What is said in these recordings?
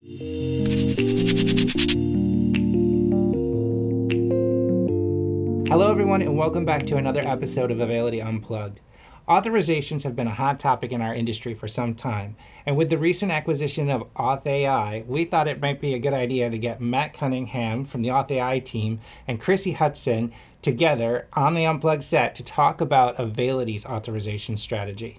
Hello everyone, and welcome back to another episode of Availity Unplugged. Authorizations have been a hot topic in our industry for some time, and with the recent acquisition of AuthAI, we thought it might be a good idea to get Matt Cunningham from the AuthAI team and Krisi Hutson together on the Unplugged set to talk about Availity's authorization strategy.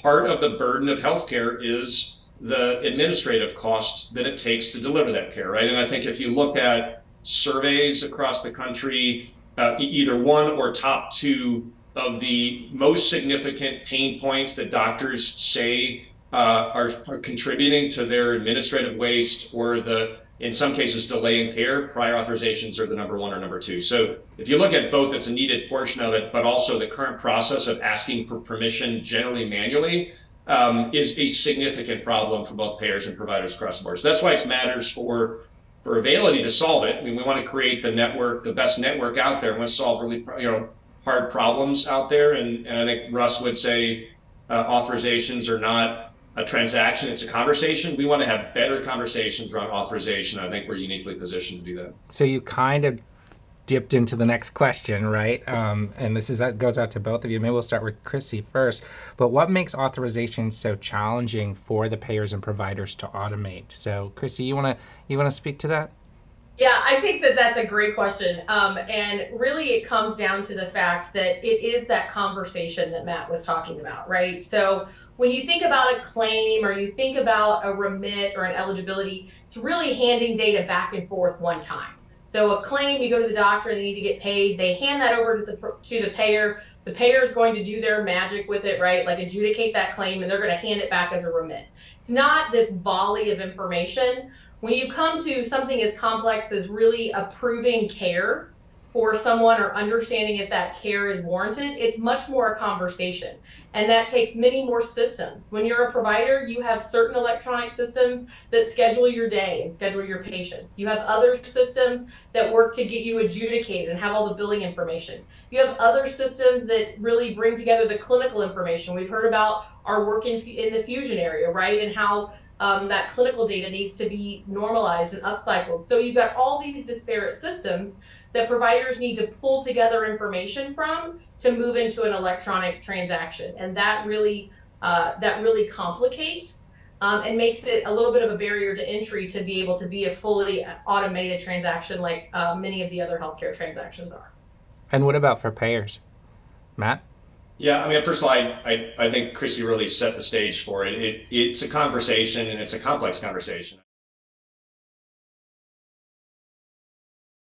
Part of the burden of healthcare is the administrative cost that it takes to deliver that care, right? And I think if you look at surveys across the country, either one or top two of the most significant pain points that doctors say are contributing to their administrative waste, or in some cases, delaying care, prior authorizations are the number one or number two. So if you look at both, it's a needed portion of it, but also the current process of asking for permission, generally manually, is a significant problem for both payers and providers across the board. So that's why it matters for Availity to solve it. I mean, we want to create the network, the best network out there. We want to solve really, hard problems out there. And I think Russ would say authorizations are not a transaction, it's a conversation. We want to have better conversations around authorization. I think we're uniquely positioned to do that. So you kind of dipped into the next question, right? And this goes out to both of you. Maybe we'll start with Krisi first. But what makes authorization so challenging for the payers and providers to automate? So Krisi, you wanna speak to that? Yeah, I think that's a great question. And really it comes down to the fact that it is that conversation that Matt was talking about, right? So when you think about a claim or you think about a remit or an eligibility, it's really handing data back and forth one time. So a claim, you go to the doctor and they need to get paid, they hand that over to the payer. The payer is going to do their magic with it, right? Like adjudicate that claim, and they're going to hand it back as a remit. It's not this volley of information. When you come to something as complex as really approving care for someone or understanding if that care is warranted, it's much more a conversation. And that takes many more systems. When you're a provider, you have certain electronic systems that schedule your day and schedule your patients. You have other systems that work to get you adjudicated and have all the billing information. You have other systems that really bring together the clinical information. We've heard about our work in the fusion area, right? And how that clinical data needs to be normalized and upcycled. So you've got all these disparate systems that providers need to pull together information from to move into an electronic transaction. And that really complicates and makes it a little bit of a barrier to entry to be able to be a fully automated transaction like many of the other healthcare transactions are. And what about for payers? Matt? Yeah, I mean, first of all, I think Krisi really set the stage for it. It's a conversation, and it's a complex conversation.